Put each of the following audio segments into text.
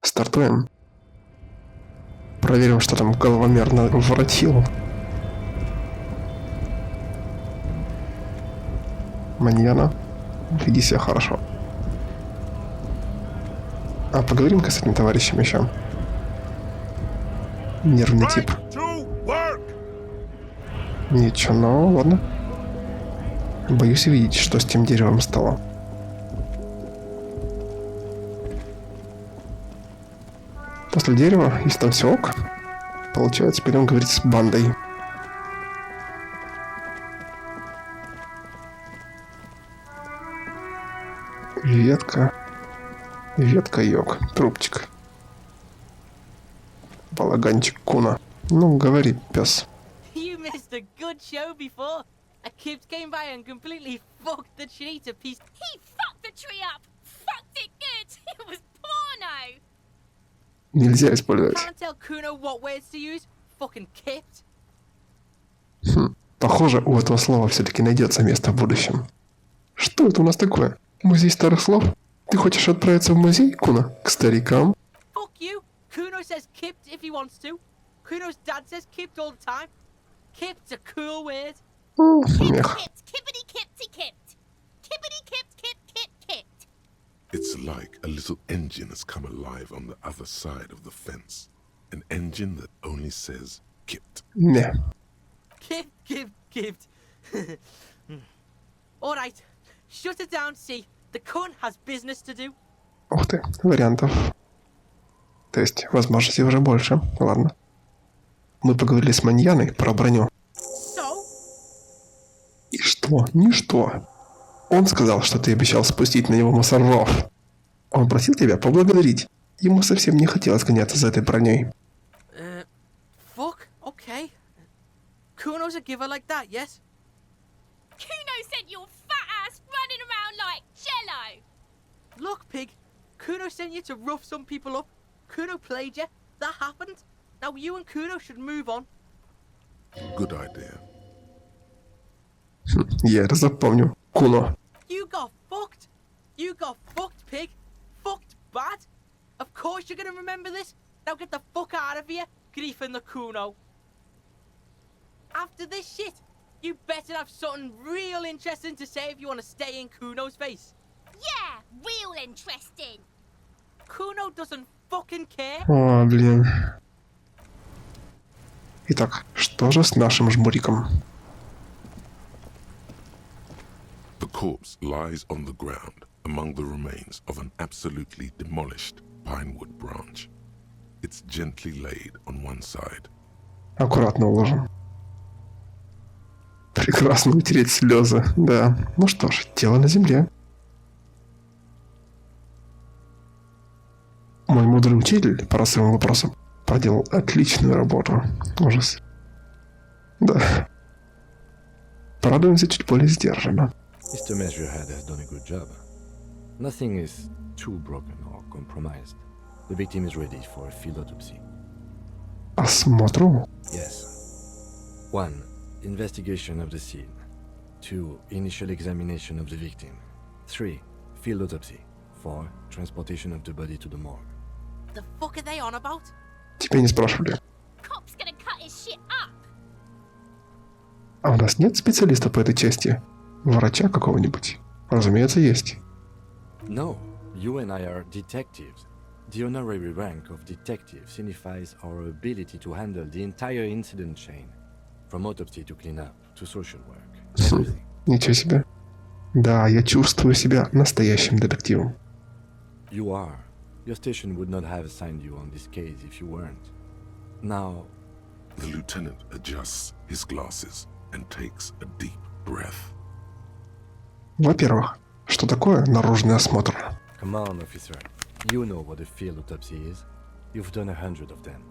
Стартуем. Проверим, что там головомер наворотил. Маньяна, веди себя хорошо. А поговорим-ка с этим товарищем еще. Нервный тип. Ничего, ну ладно. Боюсь увидеть, что с тем деревом стало. После дерева, если там все ок, получается, пойдем говорить с бандой. Ветка. Ветка йог. Трубчик. Балаганчик куна. Ну, говори, пес. You missed a good show before. A kid came by and completely fucked the tree to pieces. He fucked the tree up! Fucked it good! It was porno! Нельзя использовать. Can't tell Kuno what words to use. Fucking kipped. Похоже, у этого слова все-таки найдется место в будущем. Что это у нас такое? Музей старых слов? Ты хочешь отправиться в музей, Куна? К старикам? Fuck you. Kuno says kipped if he wants to. Kuno's dad says kipped all the time. Kipped's a cool word. Смех. Kipped, kippity kipty kipped. Kippity kipped kip kip kipped. It's like a little engine has come alive on the other side of the fence. An engine that only says kipped. Не. Kipped. Alright. Shut it down, see. The cunt has business to do. Ух ты, вариантов. То есть, возможностей уже больше. Ладно. Мы поговорили с Маньяной про броню. So? И что? Ничто. Он сказал, что ты обещал спустить на него мусоров. Он просил тебя поблагодарить. Ему совсем не хотелось гоняться за этой броней. Fuck, okay. Kuno's a giver like that, yes? Kuno sent your fat ass running around like jello! Look, pig. Kuno sent you to rough some people up. Kuno played you. That happened. Now you and Kuno should move on. Good idea. Я это запомню. Куно. You got fucked. You got fucked, pig. Fucked bad. Of course you're gonna remember this. Now get the fuck out of here, Grief and the Kuno. After this shit, you better have something real interesting to say if you want to stay in Kuno's face. Yeah, real interesting. Kuno doesn't fucking care. О, блин. Итак, что же с нашим жмуриком? The corpse lies on the ground among the remains of an absolutely demolished pinewood branch. It's gently laid on one side. Аккуратно уложим. Прекрасно утереть слезы, да. Ну что ж, тело на земле. Мой мудрый учитель по расовым вопросам проделал отличную работу. Ужас. Да. Порадуемся чуть более сдержанно. Mr. Measurehead has done a good job. Nothing is too broken or compromised. The victim is ready for a field autopsy. Осмотру. Yes. 1. Investigation of the scene. 2. Initial examination of the victim. 3. Field autopsy. 4. Transportation of the body to the morgue. The fuck are they on about? Тебя не спрашивали. Cop's gonna cut his shit up. А у нас нет специалиста по этой части? Врача какого-нибудь? Разумеется, есть. No, you and I are detectives. The honorary rank of detective signifies our ability to handle the entire incident chain. From autopsy to cleanup to social work. Everything. Ничего себе. Да, я чувствую себя настоящим детективом. You are. Your station would not have assigned you on this case if you weren't. Now, The lieutenant adjusts his glasses and takes a deep breath. Во-первых, что такое наружный осмотр? come on, officer. You know what a field autopsy is. You've done 100 of them.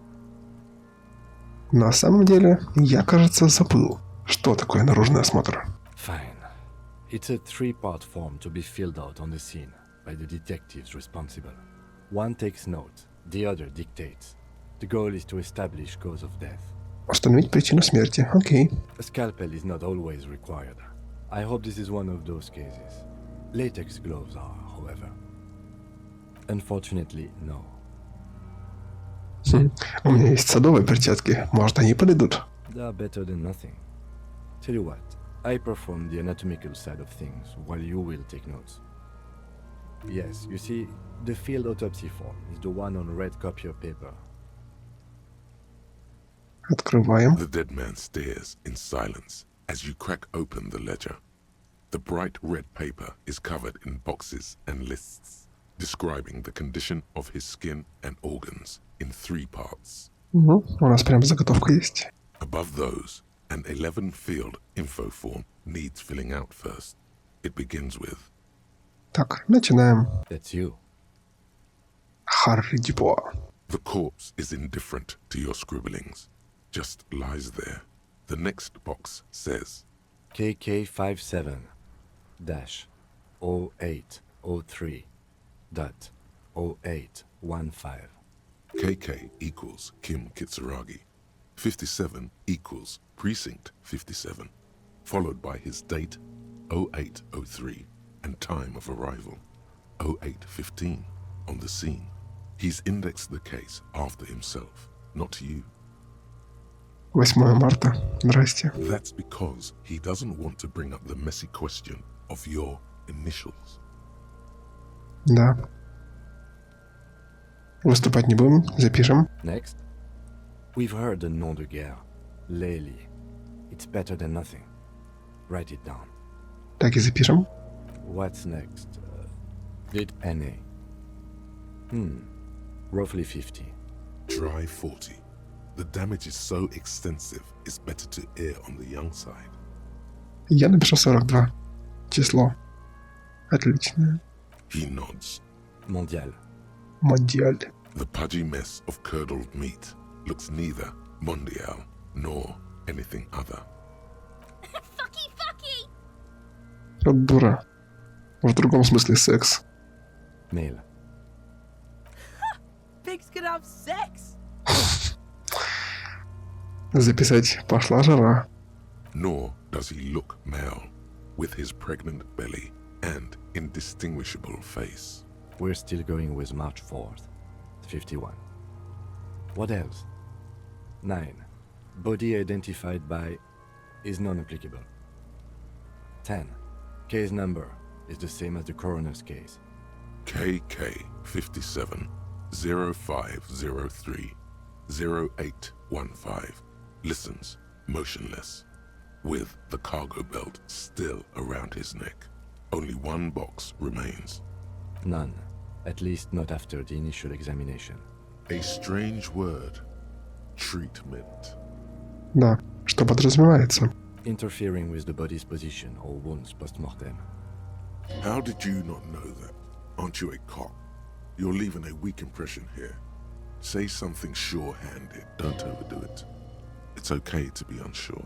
На самом деле, я, кажется, забыл, что такое наружный осмотр. Fine. It's a 3-part form to be filled out on the scene by the detectives responsible. One takes notes, the other dictates. The goal is to establish cause of death. Установить причину смерти. Окей. A scalpel is not always required. I hope this is one of those cases. Latex gloves are, however. Unfortunately, no. У меня есть садовые перчатки. Может, они подойдут? They are better than nothing. Tell you what, I perform the anatomical side of things, while you will take notes. Yes, you see, the field autopsy form is the one on red copy of paper. Открываем. The dead man stares in silence as you crack open the ledger. The bright red paper is covered in boxes and lists, describing the condition of his skin and organs in 3 parts. Угу. У нас прям заготовка есть. Above those, an 11-field info form needs filling out first. It begins with Так, начинаем. That's you. Харри Дюбуа. the corpse is indifferent to your scribblings, just lies there. The next box says KK57-0803.0815. KK equals Kim Kitsuragi. 57 equals Precinct 57, followed by his date 0803 and time of arrival 0815 on the scene. He's indexed the case after himself, not you. 8 марта. Здрасте. That's because he doesn't want to bring up the messy question of your initials. Да. Выступать не будем. Запишем. Next, we've heard the nom de guerre, Lely. It's better than nothing. Write it down. Так и запишем. What's next? Did NA? Roughly 50. Try 40. The damage is so extensive, it's better to err on the young side. Я напишу 42. Число. Отлично. He nods. Mondial. Мондиаль. The pudgy mess of curdled meat looks neither mondial nor anything other. Fucky, fucky! Вот дура. В другом смысле секс. Male. Pigs can have sex? Записать пошла жара. Nor does he look male, with his pregnant belly and indistinguishable face. We're still going with March 4th. 51. What else? 9. Body identified by is non-applicable. 10. Case number is the same as the coroner's case. KK 57 0503 0815 listens motionless, with the cargo belt still around his neck. Only one box remains. None. At least not after the initial examination. A strange word. Treatment. Да. Что подразумевается? Interfering with the body's position or wounds post-mortem. How did you not know that? Aren't you a cop? You're leaving a weak impression here. Say something sure-handed. Don't overdo it. It's okay to be unsure.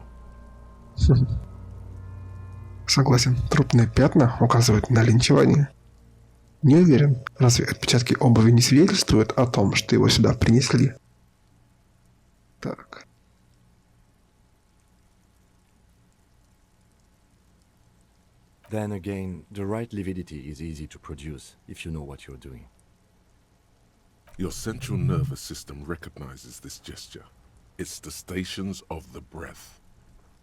Согласен. Трупные пятна указывают на линчевание. Не уверен, разве отпечатки обуви не свидетельствуют о том, что его сюда принесли? Так. Then again, the right lividity is easy to produce if you know what you're doing. Your central nervous system recognizes this gesture. It's the stations of the breath.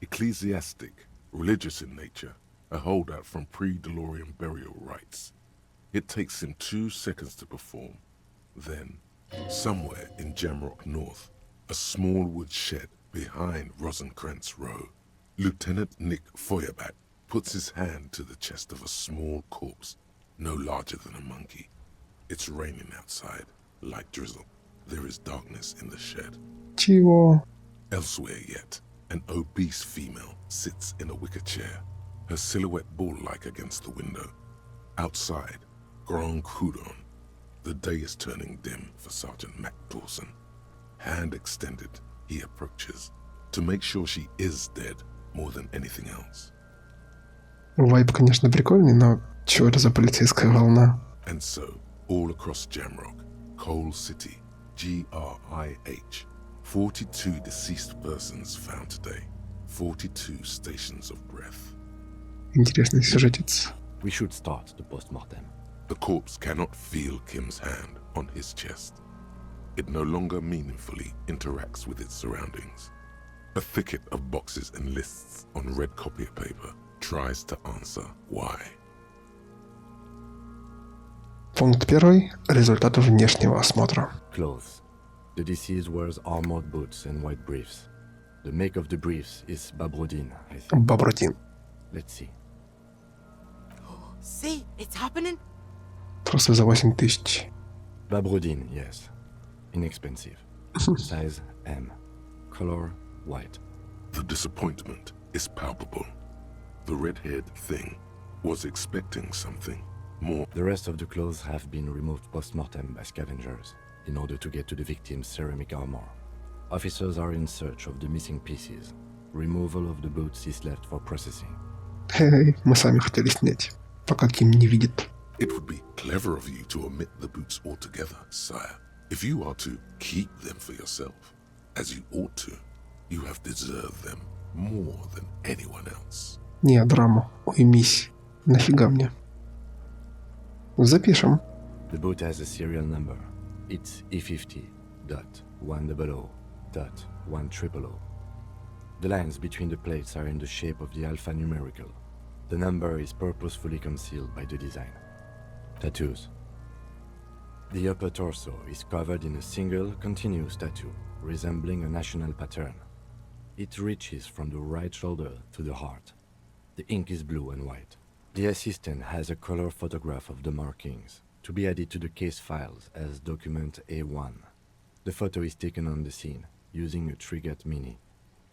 Ecclesiastic, religious in nature, a holdout from pre-DeLorean burial rites. It takes him 2 seconds to perform. Then, somewhere in Jamrock North, a small wood shed behind Rosencrantz Row, Lieutenant Nick Feuerbach puts his hand to the chest of a small corpse, no larger than a monkey. It's raining outside, light drizzle. There is darkness in the shed. Чего? Elsewhere yet, an obese female sits in a wicker chair, her silhouette bull-like against the window. Outside, Grand Coudon. The day is turning dim for Sergeant Mac Dawson. Hand extended, he approaches, to make sure she is dead more than anything else. Вайб, конечно, прикольный, но чё это за полицейская волна? And so, all across Jamrock, Coal City, GRIH, 42 deceased persons found today, 42 stations of breath. Интересный сюжетец. We should start the post-mortem. The corpse cannot feel Kim's hand on his chest. It no longer meaningfully interacts with its surroundings. A thicket of boxes and lists on red copy paper tries to answer why. Пункт 1. Результаты внешнего осмотра. Clothes. The deceased wears armored boots and white briefs. The make of the briefs is Babrodin, I think. Бобродин. Let's see. See, it's happening. Трусы за 8000. Babrodin, yes. Inexpensive. Size M. Color white. The disappointment is palpable. The red-haired thing was expecting something more. The rest of the clothes have been removed post-mortem by scavengers in order to get to the victim's ceramic armor. Officers are in search of the missing pieces. Removal of the boots is left for processing. Хе-хе, мы сами хотели снять, пока Ким не видит. It would be clever of you to omit the boots altogether, sire. If you are to keep them for yourself, as you ought to, you have deserved them more than anyone else. Не, драму. Уймись. Нафига мне? Запишем. The boot has a serial number. It's E50.100.100. The lines between the plates are in the shape of the alphanumerical. The number is purposefully concealed by the design. Tattoos. The upper torso is covered in a single, continuous tattoo, resembling a national pattern. It reaches from the right shoulder to the heart. The ink is blue and white. The assistant has a color photograph of the markings, to be added to the case files as document A1. The photo is taken on the scene, using a Trigat Mini.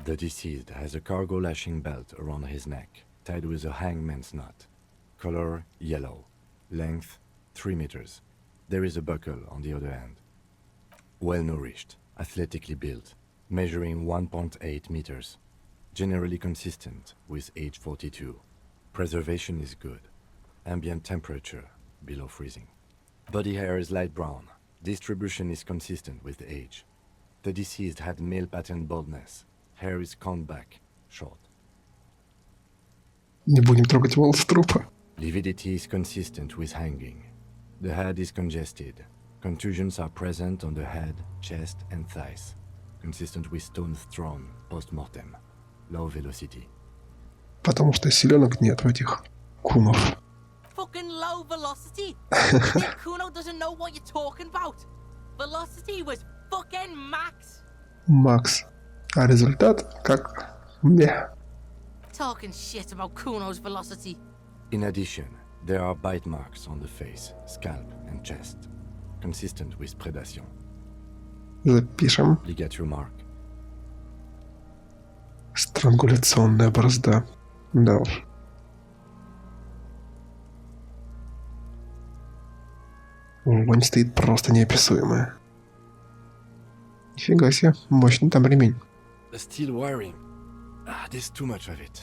The deceased has a cargo lashing belt around his neck, tied with a hangman's knot. Color yellow. Length 3 meters. There is a buckle on the other end. Well-nourished, athletically built, measuring 1.8 meters. Generally consistent with age 42. Preservation is good. Ambient temperature below freezing. Body hair is light brown. Distribution is consistent with age. The deceased had male pattern baldness. Hair is combed back, short. Не будем трогать волосы трупа. Lividity is consistent with hanging. The head is congested. Contusions are present on the head, chest, and thighs. Consistent with stones thrown post-mortem. Low velocity. Потому что селенок нет в этих кунов. Fucking low velocity. You think Kuno doesn't know what you're talking about? Velocity was fucking max. Макс. А результат как... Мeh. Talking shit about Kuno's velocity. In addition, there are bite marks on the face, scalp, and chest. Consistent with predation. Запишем. Ligature mark. Странгуляционная борозда. Да уж. Вонь стоит просто неописуемая. Нифига себе, мощный там ремень. Still wiring. There's too much of it.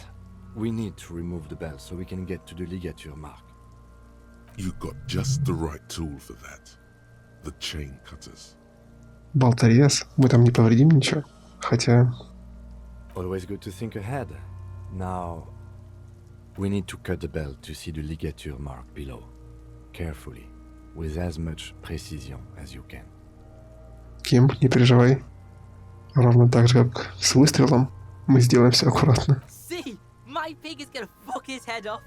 We need to remove the belt so we can get to the ligature mark. You got just the right tool for that. The chain cutters. Болторез, мы там не повредим ничего. Хотя... Always good to think ahead. Now, we need to cut the belt to see the ligature mark below. Carefully, with as much precision as you can. Ким, не переживай. Ровно так же, как с выстрелом. Мы сделаем все аккуратно. See, my pig is gonna fuck his head off.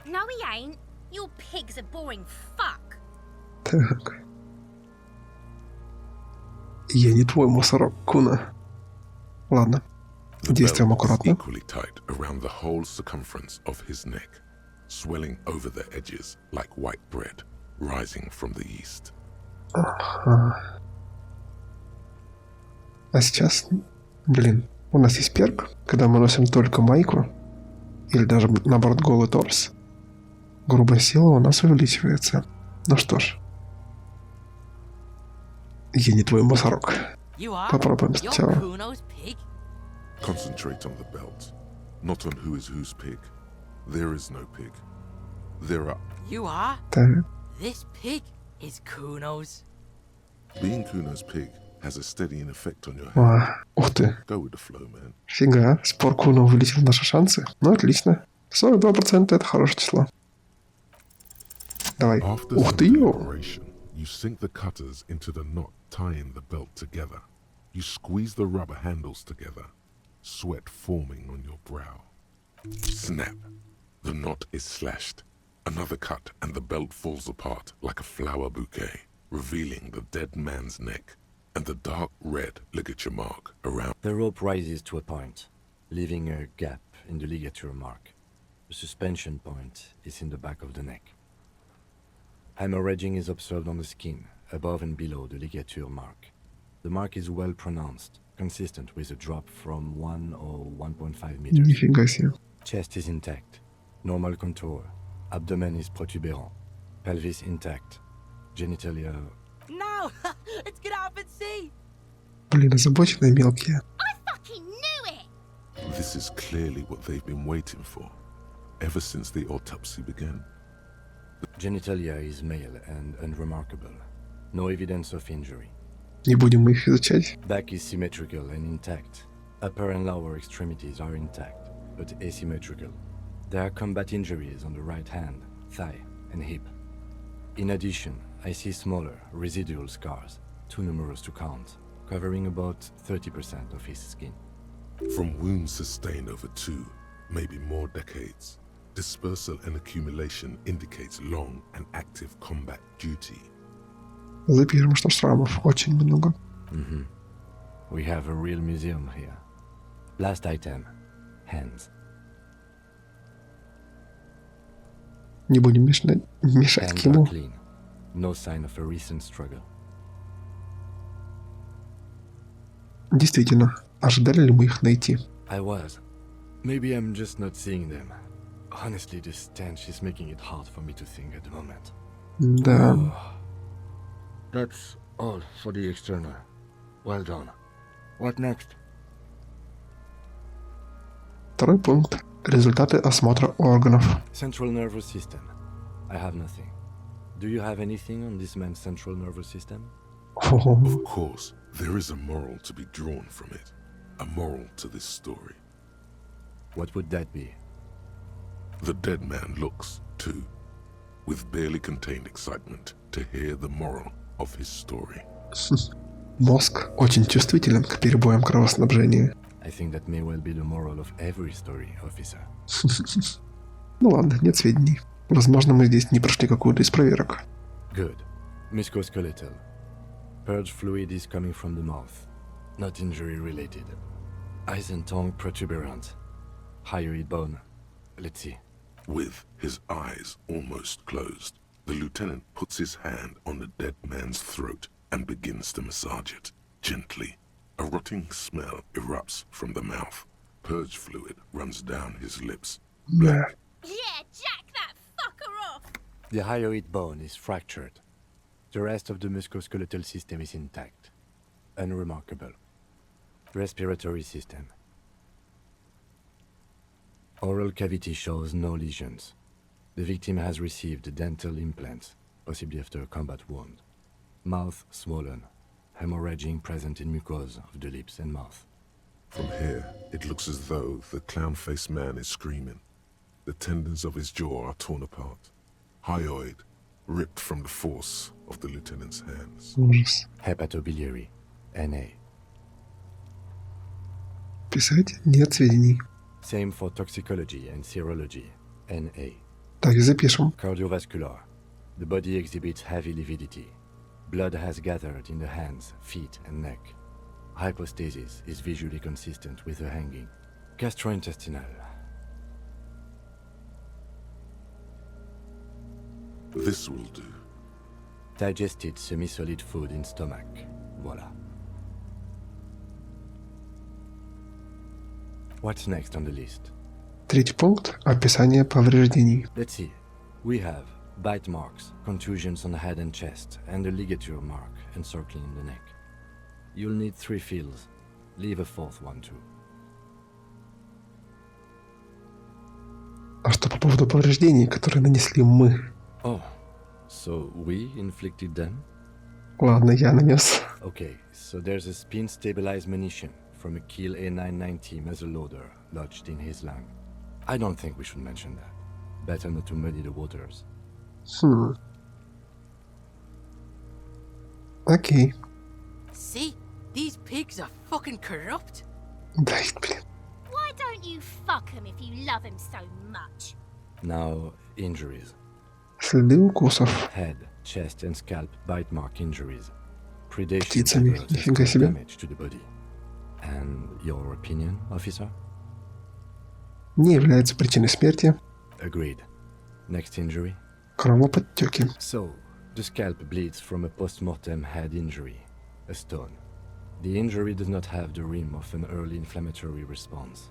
No, he ain't. Your pig's a boring fuck. Так. Я не твой мусорок, Куна. Ладно. The Действуем belt is аккуратно. equally tight around the whole circumference of his neck, swelling over the edges like white bread rising from the east. Ага. А сейчас, блин, у нас есть перк, когда мы носим только майку, или даже, наоборот, голый торс. Грубая сила у нас увеличивается. Ну что ж. Я не твой мусорок. You are? Попробуем You're сначала. Kuno's pig? Concentrate on the belt, not on who is whose pig. There is no pig. There are. You are? Так. This pig is Kuno's. Being Kuno's pig has a steadying effect on your head. А, ух ты. Go with the flow, man. Фига, спор Куна увеличил наши шансы. Ну, отлично. 42% это хорошее число. Давай. After Ух ты, simple ё. operation, you sink the cutters into the knot tying the belt together. You squeeze the rubber handles together, sweat forming on your brow. Snap! The knot is slashed. Another cut and the belt falls apart like a flower bouquet, revealing the dead man's neck and the dark red ligature mark around. The rope rises to a point, leaving a gap in the ligature mark. The suspension point is in the back of the neck. Hemorrhaging is observed on the skin, above and below the ligature mark. The mark is well pronounced, consistent with a drop from 1 or 1.5 meters. Нифига себе. Chest is intact, normal contour. Abdomen is protuberant, pelvis intact, genitalia. Now, let's get out and see. Блин, озабоченные мелкие. I fucking knew it! This is clearly what they've been waiting for, ever since the autopsy began. Genitalia is male and unremarkable. No evidence of injury. Не будем мы их изучать. Back is symmetrical and intact. Upper and lower extremities are intact, but asymmetrical. There are combat injuries on the right hand, thigh, and hip. In addition, I see smaller, residual scars, too numerous to count, covering about 30% of his skin. From wounds sustained over 2, maybe more decades, dispersal and accumulation indicates long and active combat duty. Запишем, что шрамов очень много. We have a real museum here. Last item, hands. Не будем мешать Hands are ему. clean. No sign of a recent struggle. Действительно, ожидали ли мы их найти? I was. Maybe I'm just not seeing them. Honestly, this stench is making it hard for me to think at the moment. Да. That's all for the external. Well done. What next? Второй пункт. Результаты осмотра органов. Central nervous system. I have nothing. Do you have anything on this man's central nervous system? Ого. Of course, there is a moral to be drawn from it, a moral to this story. What would that be? The dead man looks, too, with barely contained excitement to hear the moral of his story. Мозг очень чувствителен к перебоям кровоснабжения. I think that may well be the moral of every story, officer. Ну ладно, нет сведений. Возможно, мы здесь не прошли какую-то из проверок. Good. Musculoskeletal. Purge fluid is coming from the mouth. Not injury related. Eyes and tongue protuberant. Hyoid bone. Let's see. With his eyes almost closed, the lieutenant puts his hand on the dead man's throat and begins to massage it, gently. A rotting smell erupts from the mouth. Purge fluid runs down his lips. Да. Yeah, jack that fucker off! The hyoid bone is fractured. The rest of the musculoskeletal system is intact. Unremarkable. Respiratory system. Oral cavity shows no lesions. The victim has received dental implants, possibly after a combat wound. Mouth swollen. Hemorrhaging present in mucosa of the lips and mouth. From here, it looks as though the clown-faced man is screaming. The tendons of his jaw are torn apart. Hyoid, ripped from the force of the lieutenant's hands. Ужас. Hepatobiliary. NA. Писать нет сведений. Same for toxicology and serology. NA. Так и запишем. Cardiovascular. The body exhibits heavy lividity. Blood has gathered in the hands, feet, and neck. Hypostasis is visually consistent with the hanging. Gastrointestinal. This will do. Digested semi-solid food in stomach. Voila. What's next on the list? Третий пункт. Описание повреждений. Let's see. We have bite marks, contusions on the head and chest, and a ligature mark encircling the neck. You'll need 3 fills. Leave a 4th one too. А что по поводу повреждений, которые нанесли мы? Oh, so we inflicted them? Ладно, я нанес. Okay, so there's a spin-stabilized munition from a Kiel A990 muzzleloader lodged in his lung. I don't think we should mention that. Better not to muddy the waters. Окей. See? These pigs are fucking corrupt. Да, блин. Why don't you fuck him if you love him so much? Now, injuries. Следы укусов. Head, chest, and scalp bite mark injuries. Predation Птицами. triggers that Нифига cause себе. damage to the body. And your opinion, officer? Не является причиной смерти. Agreed. Next injury? Кровоподтеки. So, the scalp bleeds from a post-mortem head injury, a stone. The injury does not have the rim of an early inflammatory response.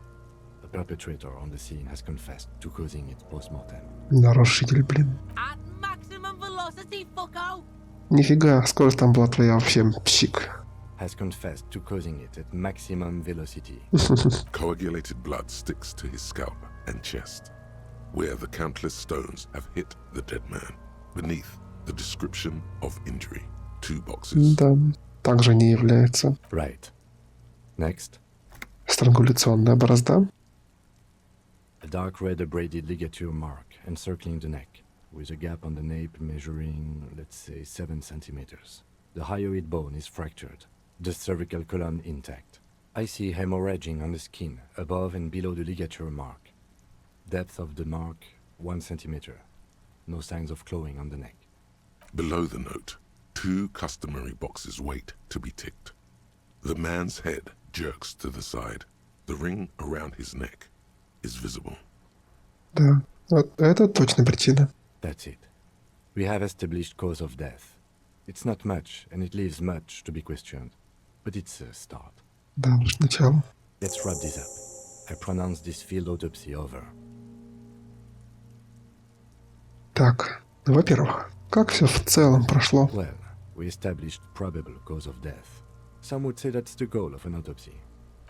The perpetrator on the scene has confessed to causing it post-mortem. Нарушитель, блин. At maximum velocity, fucko. Нифига, скорость там была твоя вообще псик. Has confessed to causing it at maximum velocity. Coagulated blood sticks to his scalp and chest, where the countless stones have hit the dead man. Beneath, the description of injury. 2 boxes. Да, также не является. Right. Next. Странгуляционная борозда. A dark red abraded ligature mark encircling the neck, with a gap on the nape measuring, let's say, 7 centimeters. The hyoid bone is fractured, the cervical column intact. I see hemorrhaging on the skin, above and below the ligature mark. Depth of the mark, 1 centimeter. No signs of clawing on the neck. Below the note, 2 customary boxes wait to be ticked. The man's head jerks to the side. The ring around his neck is visible. Да, вот это точно причина. That's it. We have established cause of death. It's not much, and it leaves much to be questioned. But it's a start. Да, уж начало. Let's wrap this up. I pronounce this field autopsy over. Так, во-первых, как все в целом прошло? Well, we established probable cause of death. Some would say that's the goal of an autopsy.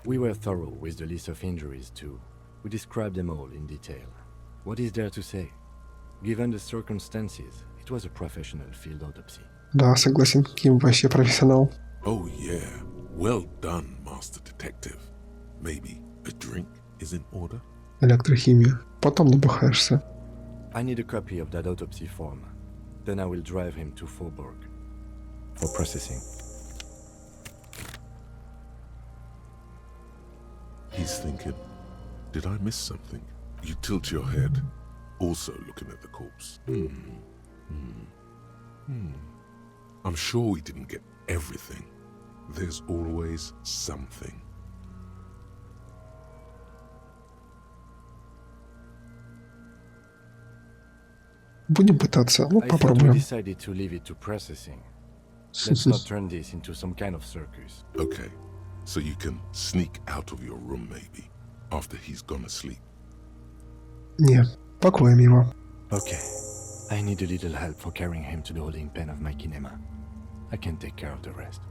We were thorough with the list of injuries, too. We described them all in detail. What is there to say? Given the circumstances, it was a professional field autopsy. Да, согласен, Ким вообще профессионал. Oh yeah, well done, Master Detective. Maybe a drink is in order? Электрохимия. Потом набухаешься. I need a copy of that autopsy form. Then I will drive him to Faubourg for processing. He's thinking, did I miss something? You tilt your head, also looking at the corpse. I'm sure we didn't get everything. There's always something. Будем пытаться. Ну, I thought we попробуем. decided to leave it to processing. Let's not turn this into some kind of circus. Okay, so you can sneak out of your room maybe, after he's gone asleep. Не, покроем его. Okay. I need a little help for carrying him to the holding pen of my kinema. I can take care of the rest.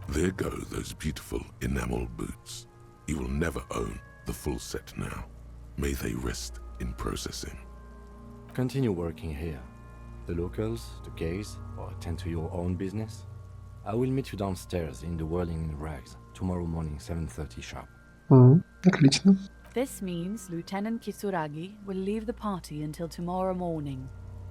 There go those beautiful enamel boots. You will never own the full set now. May they rest in processing. Continue working here. The locals, the case, or attend to your own business. I will meet you downstairs in the Whirling in Rags tomorrow morning, 7:30 sharp. Отлично. This means Lieutenant Kisuragi will leave the party until tomorrow morning.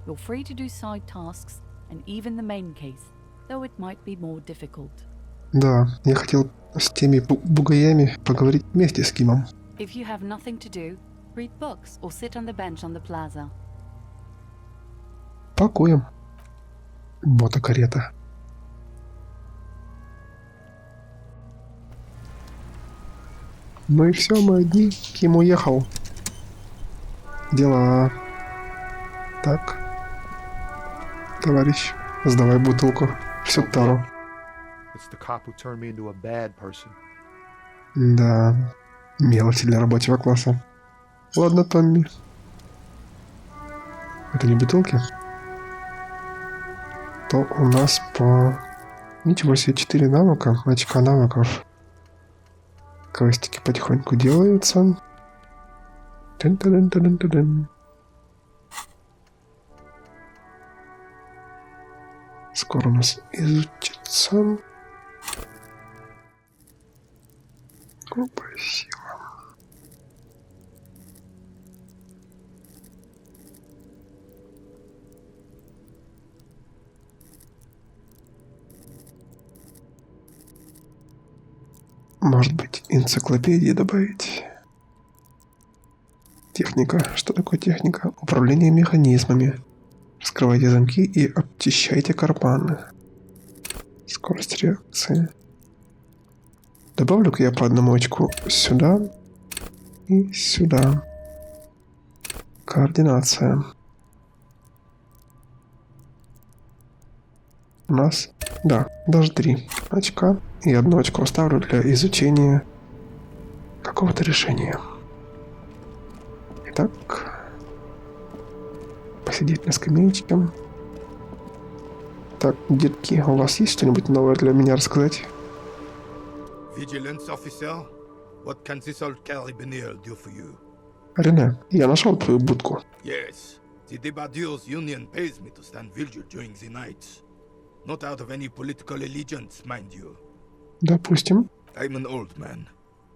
You're free to do side tasks and even the main case, though it might be more difficult. Да, я хотел с теми бугаями поговорить вместе с Кимом. If you have nothing to do, read books or sit on the bench on the plaza. Пакуем. Мотокарета. Ну и все, мы одни. Ким уехал. Дела. Так. Товарищ, сдавай бутылку. Всю тару. It's the cop who turned me into a bad person. Да. Мелочи для рабочего класса. Ладно, Томми. Это не бутылки? То у нас по... Ничего себе, 4 навыка. Очка навыков. Квестики потихоньку делаются. Тын-тын-тын-тын-тын. Скоро у нас изучится. Группа сила. Может быть, энциклопедии добавить? Техника. Что такое техника? Управление механизмами. Вскрывайте замки и обчищайте карманы. Скорость реакции. Добавлю-ка я по одному очку сюда и сюда. Координация. У нас, да, даже 3 очка. И 1 очко оставлю для изучения какого-то решения. Итак, посидеть на скамеечке. Так, детки, у вас есть что-нибудь новое для меня рассказать? Vigilance officer, what can this old carabiner do for you? Рене, я нашел твою будку. Yes, the Debardeurs Union pays me to stand vigil during the nights. Not out of any political allegiance, mind you. Допустим. I'm an old man.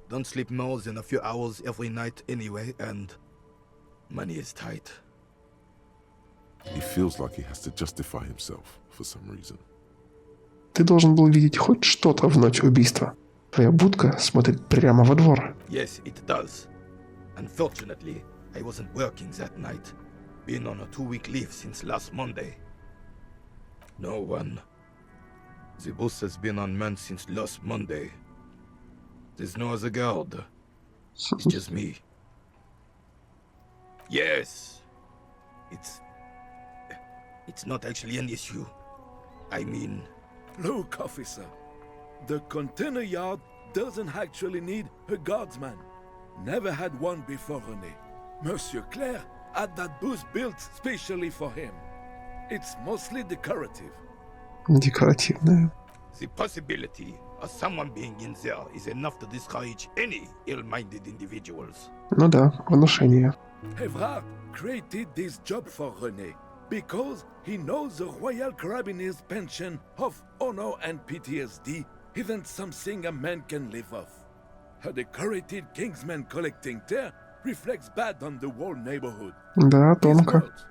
Don't sleep more than a few hours every night anyway, and money is tight. He feels like he has to justify himself for some reason. Ты должен был видеть хоть что-то в ночь убийства. Твоя будка смотрит прямо во двор. Yes, it does. Unfortunately, I wasn't working that night. Been on a 2-week leave since last Monday. No one. The bus has been unmanned since last Monday. There's no other guard. It's just me. Yes. It's not actually an issue. I mean... Look, officer. The container yard doesn't actually need a guardsman. Never had one before, René. Monsieur Claire had that booth built specially for him. It's mostly decorative. Декоративная. The possibility of someone being in there is enough to discourage any ill-minded individuals. Ну да, внушение. Evrard created this job for René because he knows the Royal Carabiners' pension of honor and PTSD isn't something a man can live off. A decorated Kingsman collecting tear reflects bad on the whole neighborhood. Да, His тонко. words.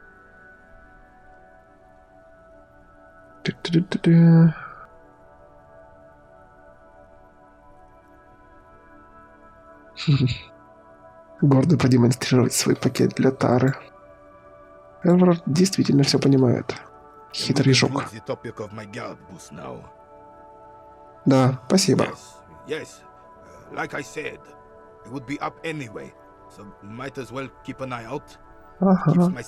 Ту-ту-ту-ту-ту. Гордо продемонстрировать свой пакет для Тары. Эврард действительно все понимает. Хитрый жук. The topic of my guard booth now. Да, спасибо. Yes. Like I said, it would be up anyway, so might as well keep an eye out. Ага. Keeps my...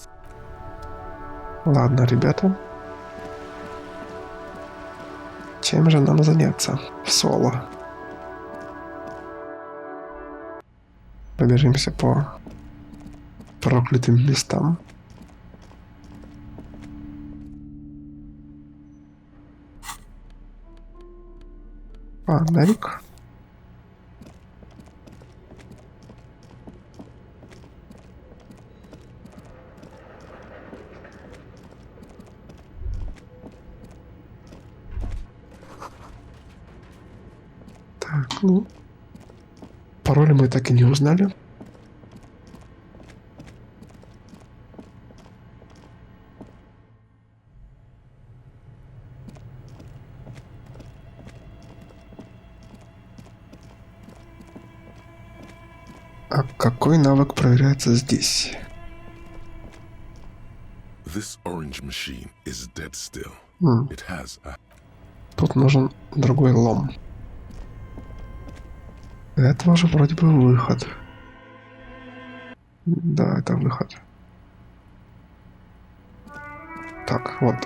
Ладно, ребята. Чем же нам заняться в соло? Пробежимся по проклятым местам. Фонарик. Так, ну... Пароли мы так и не узнали. А какой навык проверяется здесь? This orange machine is dead still. It has a... Тут нужен другой лом. Это уже вроде бы выход. Да, это выход. Так, вот.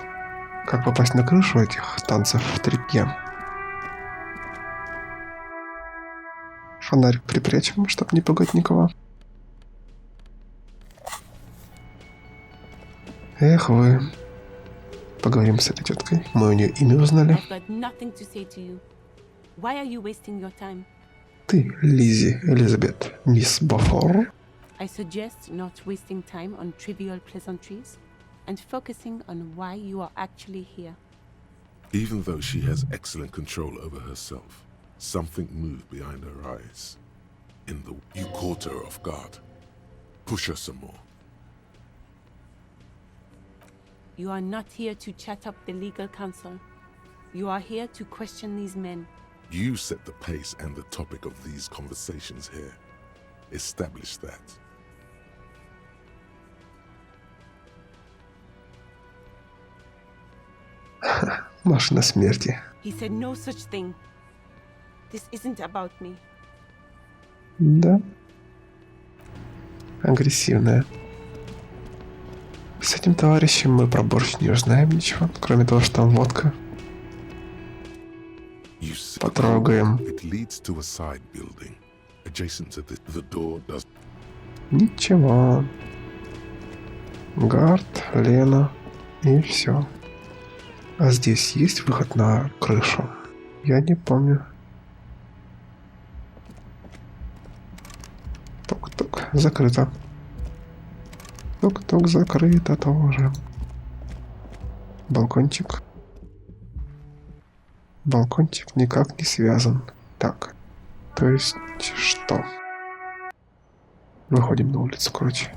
Как попасть на крышу этих танцев в тряпье? Фонарик припрячем, чтобы не пугать никого. Эх вы. Поговорим с этой теткой. Мы у нее имя узнали. I've got nothing to say to you. Why are you wasting your time? Ты, Лизи Элизабет, мисс Бофор. I suggest not wasting time on trivial pleasantries and focusing on why you are actually here. Even though she has excellent control over herself, something moved behind her eyes. You caught her off guard. Push her some more. You are not here to chat up the legal council. You are here to question these men. You set the pace and the topic of these conversations here. Establish that. Машина смерти. He said no such thing. This isn't about me. Да. Агрессивная. С этим товарищем мы про борщ не узнаем ничего, кроме того, что там водка. You see, Потрогаем. it leads to a side building. Adjacent to this, the door does. Ничего. Гард, Лена и все. А здесь есть выход на крышу? Я не помню. Тук-тук, закрыто. Тук-тук, закрыто тоже. Балкончик. Балкончик никак не связан. Так, то есть что? Выходим на улицу, короче.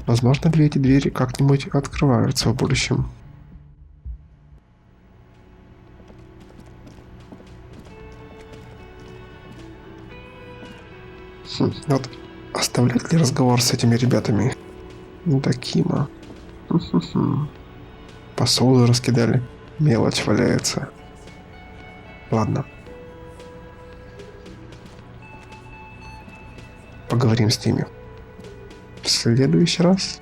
Возможно, эти двери как-нибудь открываются в будущем. Вот оставлять ли разговор с этими ребятами? Такима. Посуду раскидали. Мелочь валяется. Ладно. Поговорим с ними в следующий раз.